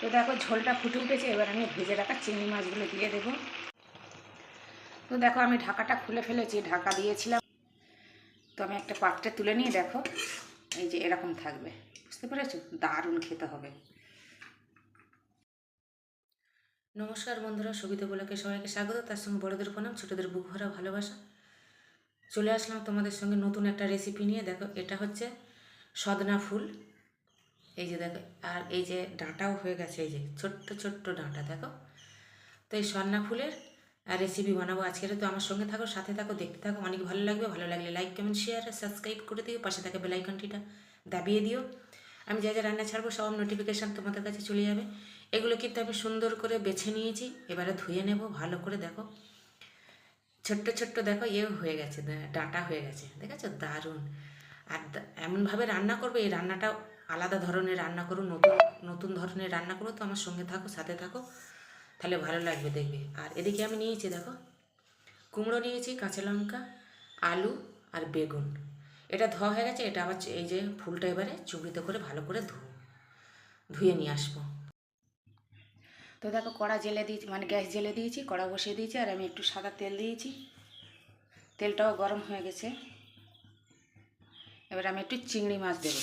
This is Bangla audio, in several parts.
তো দেখো ঝোলটা ফুটে উঠেছে, এবার আমি ভেজে রাখা চিংড়ি মাছগুলো দিয়ে দেবো। তো দেখো আমি ঢাকাটা খুলে ফেলেছি, ঢাকা দিয়েছিলাম। তো আমি একটা পাত্রে তুলে নিয়ে দেখো এই যে এরকম থাকবে, বুঝতে পেরেছো? দারুণ খেতে হবে। নমস্কার বন্ধুরা, সবিতা বলাকে সবাইকে স্বাগত। তার সঙ্গে বড়দের প্রণাম, ছোটদের বুক ভরা ভালোবাসা। চলে আসলাম তোমাদের সঙ্গে নতুন একটা রেসিপি নিয়ে। দেখো এটা হচ্ছে সদনা ফুল, এই যে দেখো, আর এই যে ডাঁটাও হয়ে গেছে, এই যে ছোট্ট ছোট্ট ডাঁটা দেখো। তো এই সদনা ফুলের রেসিপি বানাবো আজকের। তো আমার সঙ্গে থাকো, সাথে থাকো, দেখতে থাকো, অনেক ভালো লাগবে। ভালো লাগলে লাইক কমেন্ট শেয়ার সাবস্ক্রাইব করে দিও, পাশে থাকা বেল আইকনটিটা দাবিয়ে দিও। আমি যা যা রান্না ছাড়বো সব নোটিফিকেশান তোমাদের কাছে চলে যাবে। এগুলো কিন্তু আমি সুন্দর করে বেছে নিয়েছি, এবারে ধুয়ে নেব ভালো করে। দেখো ছোট্ট ছোট্ট দেখো হয়ে গেছে, ডাঁটা হয়ে গেছে, দেখেছো? দারুণ। আর এমনভাবে রান্না করবে, এই রান্নাটা আলাদা ধরনের রান্না করো, নতুন নতুন ধরনের রান্না করো। তো আমার সঙ্গে থাকো, সাথে থাকো, তাহলে ভালো লাগবে দেখবে। আর এদিকে আমি নিয়েছি দেখো কুমড়ো নিয়েছি, কাঁচা লঙ্কা, আলু আর বেগুন। এটা ধোয়া হয়ে গেছে। এটা আবার এই যে ফুলটা এবারে চুবড়িতে করে ভালো করে ধুয়ে নিয়ে আসবো। তো দেখো কড়া জেলে দিয়েছি, মানে গ্যাস জেলে দিয়েছি, কড়া বসিয়ে দিয়েছি, আর আমি একটু সাদা তেল দিয়েছি। তেলটাও গরম হয়ে গেছে। এবার আমি একটু চিংড়ি মাছ দেবো।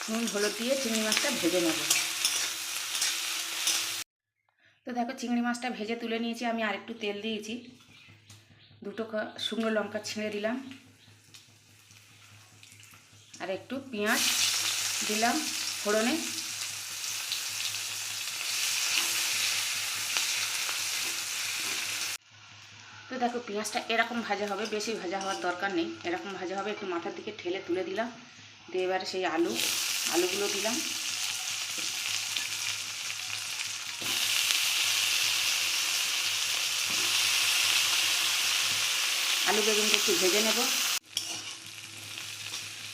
নুন হলুদ দিয়ে চিংড়ি মাছটা ভেজে নেব। তো দেখো চিংড়ি মাছটা ভেজে তুলে নিয়েছি। আমি আরেকটু তেল দিয়েছি, দুটো শুকনো লঙ্কা ছিঁড়ে দিলাম, আর একটু পেঁয়াজ দিলাম ফোড়নে। তো দেখো পেঁয়াজটা এরকম ভাজা হবে, বেশি ভাজা হওয়ার দরকার নেই, এরকম ভাজা হবে। একটু মাথার দিকে ঠেলে তুলে দিলাম, দিয়ে এবারে সেই আলুগুলো দিলাম। আলু বেগুনটা একটু ভেজে নেব।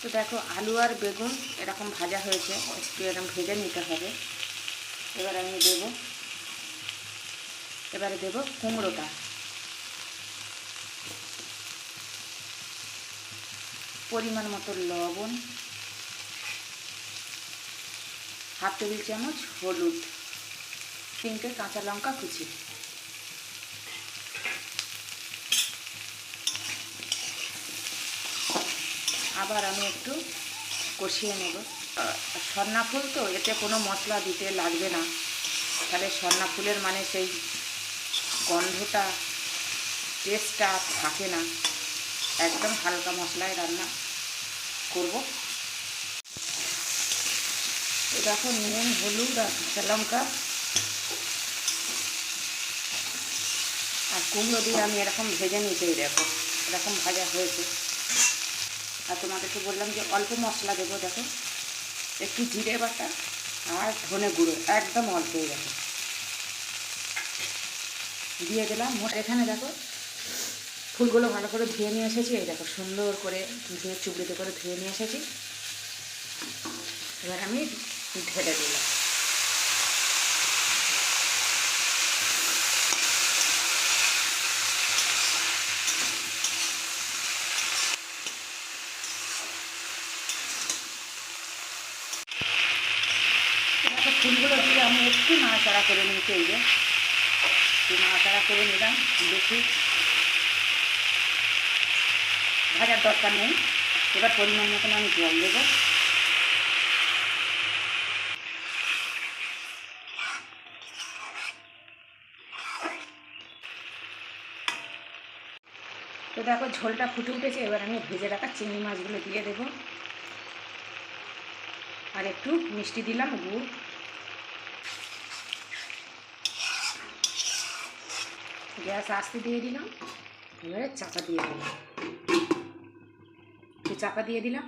তো দেখো আলু আর বেগুন এরকম ভাজা হয়েছে, একটু এরকম ভেজে নিতে হবে। এবারে দেব কুমড়োটা। পরিমাণ মতো লবণ, হাফ টেবিল চামচ হলুদ, 3টে কাঁচা লঙ্কা কুচি। আবার আমি একটু কষিয়ে নেব। সন্না ফুল তো, এতে কোনো মশলা দিতে লাগবে না, তাহলে সন্না ফুলের মানে সেই গন্ধটা, টেস্টটা থাকে না। একদম হালকা মশলায় রান্না করব। তো দেখো নুন হলুদ আর কাঁচা লঙ্কা আর কুমড়ো দিয়ে আমি এরকম ভেজে নিতেই, দেখো এরকম ভাজা হয়েছে। আর তোমাদেরকে বললাম যে অল্প মশলা দেবো। দেখো একটু জিরে বাটা আর ধনে গুঁড়ো, একদম অল্প হয়ে গেছে, দিয়ে দিলাম। এখানে দেখো ফুলগুলো ভালো করে ধুয়ে নিয়ে এসেছি, এই দেখো সুন্দর করে ধুয়ে চুবড়িতে করে ধুয়ে নিয়ে এসেছি। এবার আমি ঢেলে দিলাম। দেখো ফুলগুলো দিয়ে আমি একটু নাড়াচাড়া করে নিয়েছি, এই যে একটু নাড়াচাড়া করে নিলাম। বেশি ভাজার দরকার নেই। এবার পরিমাণ মতন আমি জল দেবো। তো দেখো ঝোলটা ফুটে উঠেছে, এবার আমি ভেজে রাখা চিংড়ি মাছগুলো দিয়ে দেবো, আর একটু মিষ্টি দিলাম, গুড়। গ্যাস আস্তে দিয়ে দিলাম। এবারে চাপা দিয়ে দিলাম, চাপা দিয়ে দিলাম।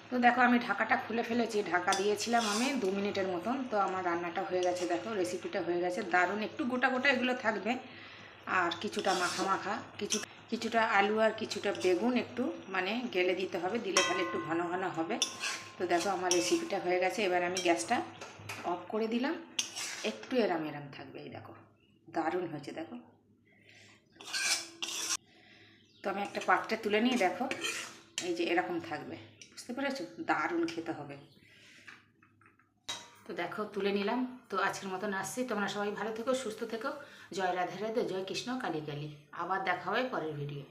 তো দেখো আমি ঢাকাটা খুলে ফেলেছি, ঢাকা দিয়েছিলাম আমি 2 মিনিটের মতন। তো আমার রান্নাটা হয়ে গেছে, দেখো রেসিপিটা হয়ে গেছে দারুণ। একটু গোটা গোটা এগুলো থাকবে, আর কিছুটা মাখা মাখা, কিছুটা আলু আর কিছুটা বেগুন একটু মানে গেলে দিতে হবে, দিলে তাহলে একটু ঘন ঘন হবে। তো দেখো আমার রেসিপিটা হয়ে গেছে। এবার আমি গ্যাসটা অফ করে দিলাম, একটু এরাম এরাম থাকবে, এই দেখো দারুণ হয়েছে দেখো। তো আমি একটা পাত্রে তুলে নিয়ে দেখো, এই যে এরকম থাকবে, বুঝতে পেরেছো? দারুণ খেতে হবে। তো দেখো তুলে নিলাম। তো আজকের মতন আসছি, তোমরা সবাই ভালো থেকো, সুস্থ থেকো। জয় রাধে রাধে, জয় কৃষ্ণ কালী কালী। আবার দেখা হবে পরের ভিডিও।